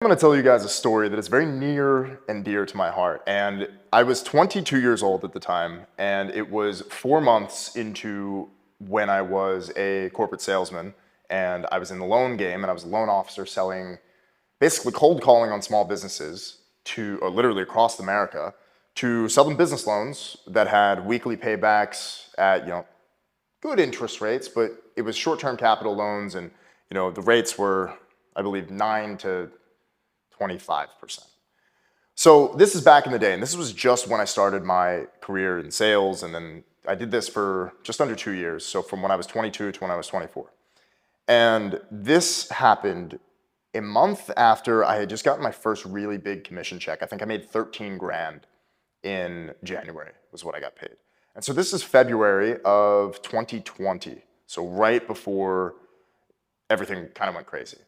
I'm going to tell you guys a story that is very near and dear to my heart. And I was 22 years old at the time, and it was 4 months into when I was a corporate salesman, and I was in the loan game, and I was a loan officer selling, basically cold calling on small businesses to literally across America to sell them business loans that had weekly paybacks at good interest rates, but it was short-term capital loans, and the rates were, I believe, 9 to 25%. So this is back in the day, and this was just when I started my career in sales, and then I did this for just under 2 years, so from when I was 22 to when I was 24. And this happened a month after I had just gotten my first really big commission check. I think I made 13 grand in January was what I got paid. And so this is February of 2020, so right before everything kind of went crazy.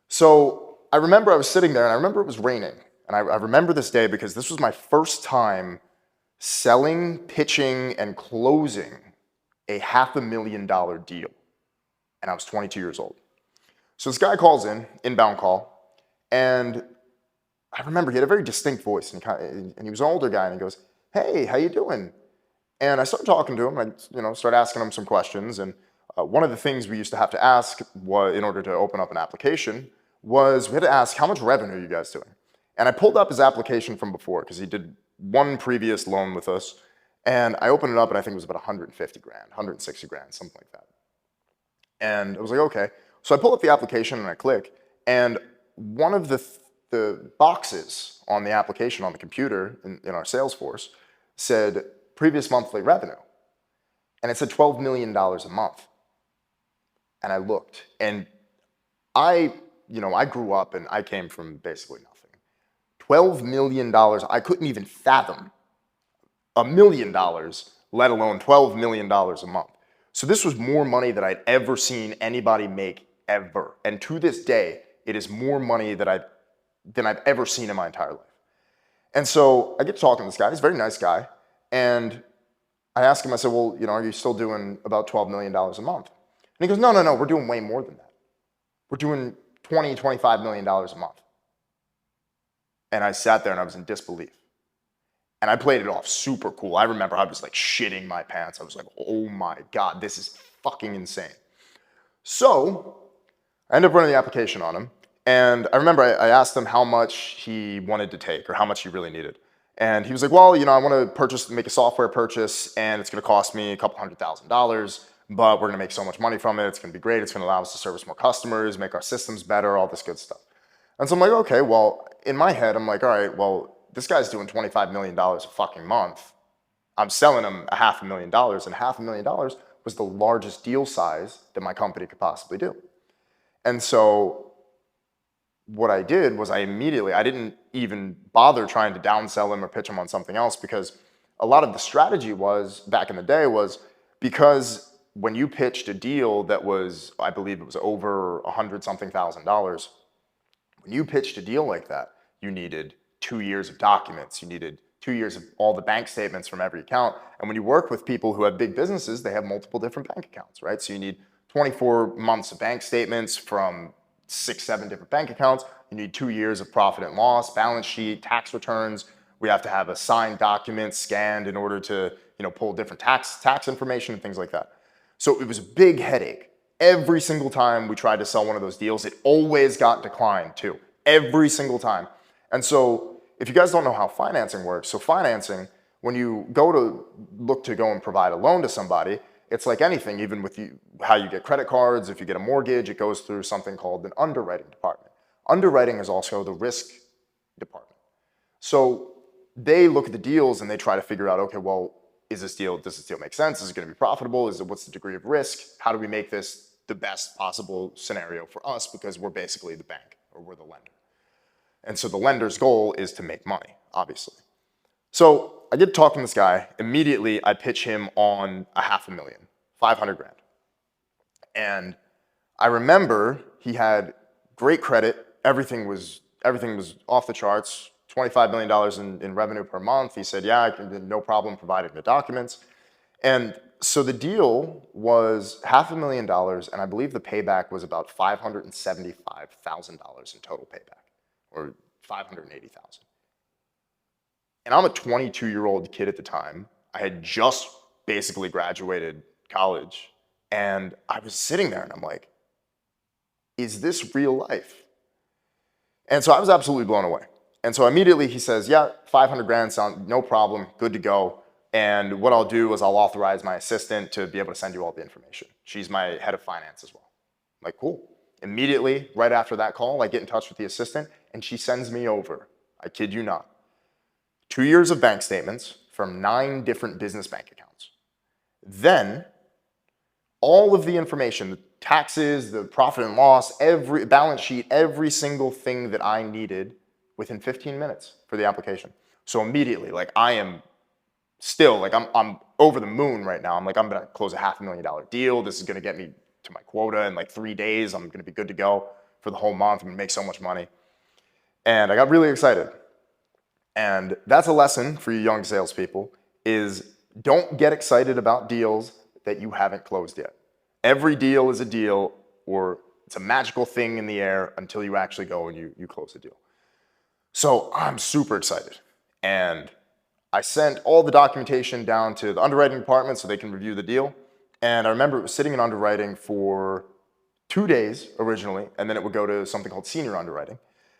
So I remember I was sitting there, and I remember it was raining. And I remember this day because this was my first time selling, pitching, and closing a $500,000 deal. And I was 22 years old. So this guy calls in, inbound call, and I remember he had a very distinct voice, and he was an older guy, and he goes, "Hey, how you doing?" And I started talking to him. I started asking him some questions, and one of the things we used to have to ask in order to open up an application was we had to ask, how much revenue are you guys doing? And I pulled up his application from before because he did one previous loan with us, and I opened it up, and I think it was about 150 grand, 160 grand, something like that. And I was like, okay. So I pull up the application and I click, and one of the boxes on the application on the computer in our Salesforce said previous monthly revenue. And it said $12 million a month. And I looked, and I grew up and I came from basically nothing. $12 million, I couldn't even fathom $1 million, let alone $12 million a month. So this was more money than I'd ever seen anybody make ever. And to this day, it is more money than I've ever seen in my entire life. And so I get to talking to this guy. He's a very nice guy. And I asked him, I said, well, are you still doing about $12 million a month? And he goes, no, we're doing way more than that. We're doing $20, $25 million a month. And I sat there and I was in disbelief. And I played it off super cool. I remember I was like shitting my pants. I was like, oh my God, this is fucking insane. So I ended up running the application on him. And I remember I asked him how much he wanted to take or how much he really needed. And he was like, well, I want to make a software purchase, and it's going to cost me a couple $100,000, but we're going to make so much money from it. It's going to be great. It's going to allow us to service more customers, make our systems better, all this good stuff. And so I'm like, okay, well, in my head, I'm like, all right, well, this guy's doing $25 million a fucking month. I'm selling him $500,000, and $500,000 was the largest deal size that my company could possibly do. And so what I did was I didn't even bother trying to downsell him or pitch him on something else, because a lot of the strategy was, back in the day, was because when you pitched a deal that was, I believe it was over $100-something thousand, when you pitched a deal like that, you needed 2 years of documents. You needed 2 years of all the bank statements from every account. And when you work with people who have big businesses, they have multiple different bank accounts, right? So you need 24 months of bank statements from 6, 7 different bank accounts. You need 2 years of profit and loss, balance sheet, tax returns. We have to have a signed document scanned in order to, pull different tax information and things like that. So it was a big headache. Every single time we tried to sell one of those deals, it always got declined too. Every single time. And so if you guys don't know how financing works, so financing, when you go to look to go and provide a loan to somebody, it's like anything, even with how you get credit cards. If you get a mortgage, it goes through something called an underwriting department. Underwriting is also the risk department. So they look at the deals and they try to figure out, okay, well, does this deal make sense? Is it going to be profitable? What's the degree of risk? How do we make this the best possible scenario for us? Because we're basically the bank, or we're the lender. And so the lender's goal is to make money, obviously. So I get talking to this guy. Immediately, I pitch him on $500,000, 500 grand. And I remember he had great credit. Everything was off the charts. $25 million in revenue per month. He said, yeah, I can, no problem providing the documents. And so the deal was $500,000, and I believe the payback was about $575,000 in total payback. 580,000. And I'm a 22-year-old kid at the time. I had just basically graduated college, and I was sitting there and I'm like, is this real life? And so I was absolutely blown away. And so immediately he says, yeah, 500 grand, sound no problem, good to go. And what I'll do is I'll authorize my assistant to be able to send you all the information. She's my head of finance as well. I'm like, cool. Immediately, right after that call, I get in touch with the assistant and she sends me over, I kid you not, 2 years of bank statements from 9 different business bank accounts. Then all of the information, the taxes, the profit and loss, every balance sheet, every single thing that I needed within 15 minutes for the application. So immediately, like I am still, like I'm over the moon right now. I'm like, I'm gonna close a $500,000 deal. This is gonna get me to my quota in like 3 days. I'm gonna be good to go for the whole month. I'm gonna make so much money. And I got really excited. And that's a lesson for you young salespeople is don't get excited about deals that you haven't closed yet. Every deal is a deal, or it's a magical thing in the air until you actually go and you close the deal. So I'm super excited. And I sent all the documentation down to the underwriting department so they can review the deal. And I remember it was sitting in underwriting for 2 days originally, and then it would go to something called senior underwriting.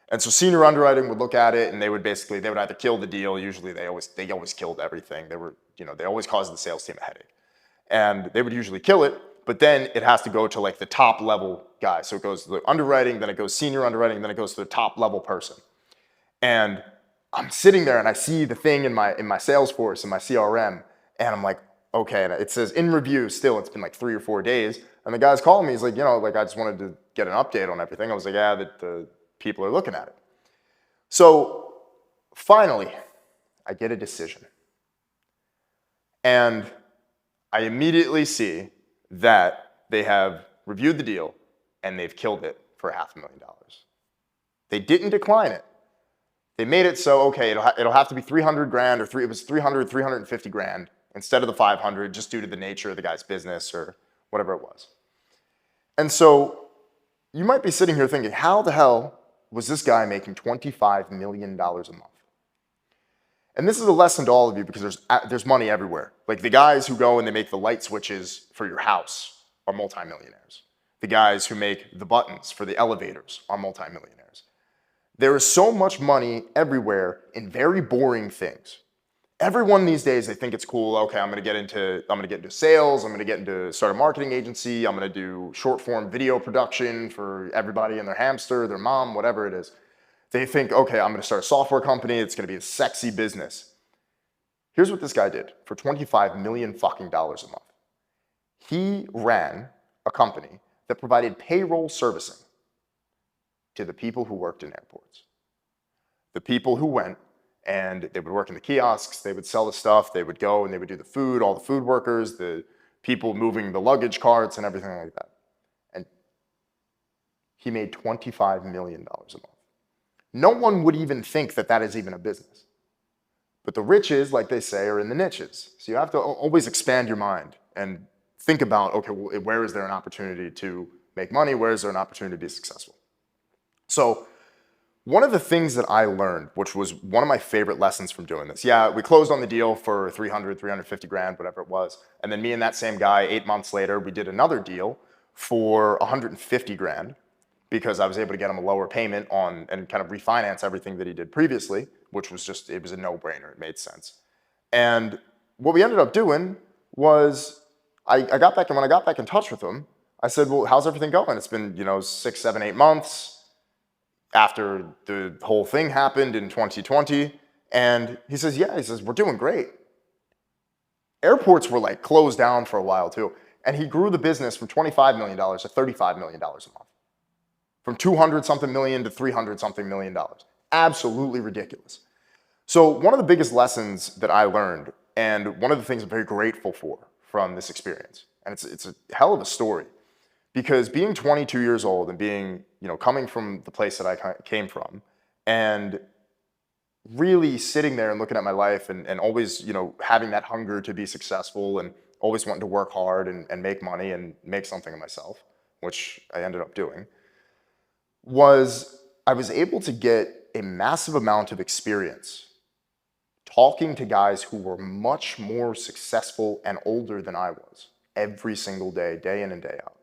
And so senior underwriting would look at it and they would either kill the deal. Usually they always killed everything. They always caused the sales team a headache. And they would usually kill it, but then it has to go to like the top level guy. So it goes to the underwriting, then it goes senior underwriting, then it goes to the top level person. And I'm sitting there and I see the thing in my Salesforce, in my CRM, and I'm like, okay, and it says in review still, it's been like 3 or 4 days. And the guy's calling me, he's like, I just wanted to get an update on everything. I was like, yeah, the people are looking at it. So finally, I get a decision. And I immediately see that they have reviewed the deal and they've killed it for $500,000. They didn't decline it. They made it so, okay, it'll have to be 300 grand it was 350 grand instead of the 500 just due to the nature of the guy's business or whatever it was. And so you might be sitting here thinking, how the hell was this guy making $25 million a month? And this is a lesson to all of you because there's money everywhere. Like the guys who go and they make the light switches for your house are multimillionaires. The guys who make the buttons for the elevators are multimillionaires. There is so much money everywhere in very boring things. Everyone these days, they think it's cool. Okay, I'm gonna get into sales. I'm gonna start a marketing agency. I'm gonna do short form video production for everybody and their hamster, their mom, whatever it is. They think, okay, I'm gonna start a software company. It's gonna be a sexy business. Here's what this guy did for $25 million fucking dollars a month. He ran a company that provided payroll servicing to the people who worked in airports. The people who went and they would work in the kiosks, they would sell the stuff, they would go and they would do the food, all the food workers, the people moving the luggage carts and everything like that. And he made $25 million a month. No one would even think that that is even a business. But the riches, like they say, are in the niches. So you have to always expand your mind and think about, okay, well, where is there an opportunity to make money? Where is there an opportunity to be successful? So one of the things that I learned, which was one of my favorite lessons from doing this, yeah, we closed on the deal for 350 grand, whatever it was. And then me and that same guy, 8 months later, we did another deal for 150 grand because I was able to get him a lower payment on and kind of refinance everything that he did previously, which was it was a no-brainer. It made sense. And what we ended up doing was I got back, and when I got back in touch with him, I said, well, how's everything going? It's been, 6, 7, 8 months after the whole thing happened in 2020. And he says, we're doing great. Airports were like closed down for a while too. And he grew the business from $25 million to $35 million a month. From 200 something million to 300 something million dollars. Absolutely ridiculous. So one of the biggest lessons that I learned, and one of the things I'm very grateful for from this experience, and it's a hell of a story, because being 22 years old and being, coming from the place that I came from, and really sitting there and looking at my life and always, having that hunger to be successful and always wanting to work hard and make money and make something of myself, which I ended up doing, I was able to get a massive amount of experience talking to guys who were much more successful and older than I was every single day, day in and day out.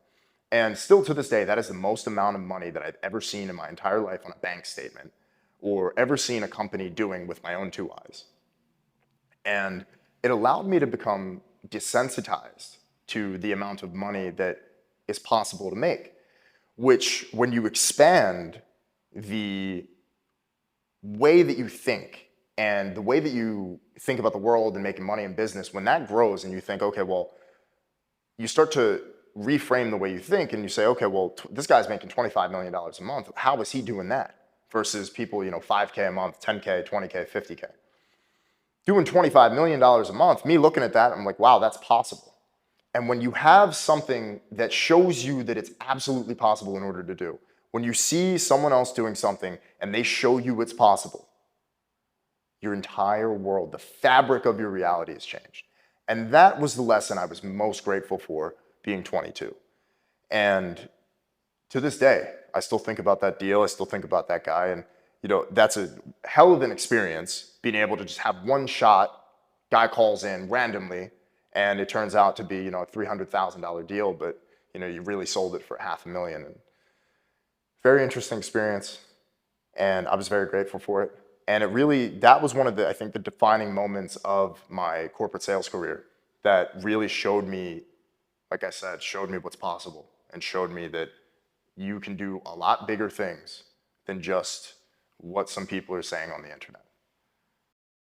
And still to this day, that is the most amount of money that I've ever seen in my entire life on a bank statement or ever seen a company doing with my own two eyes. And it allowed me to become desensitized to the amount of money that is possible to make, which when you expand the way that you think and the way that you think about the world and making money in business, when that grows and you think, okay, well, you start to reframe the way you think and you say, okay, well, this guy's making $25 million a month. How is he doing that? Versus people, 5K a month, 10K, 20K, 50K. Doing $25 million a month, me looking at that, I'm like, wow, that's possible. And when you have something that shows you that it's absolutely possible in order to do, when you see someone else doing something and they show you it's possible, your entire world, the fabric of your reality has changed. And that was the lesson I was most grateful for being 22. And to this day, I still think about that deal. I still think about that guy. And, that's a hell of an experience being able to just have one shot, guy calls in randomly, and it turns out to be, a $300,000 deal, but, you really sold it for $500,000. And very interesting experience. And I was very grateful for it. And that was one of the, I think, the defining moments of my corporate sales career that really showed me, like I said, showed me what's possible and showed me that you can do a lot bigger things than just what some people are saying on the internet.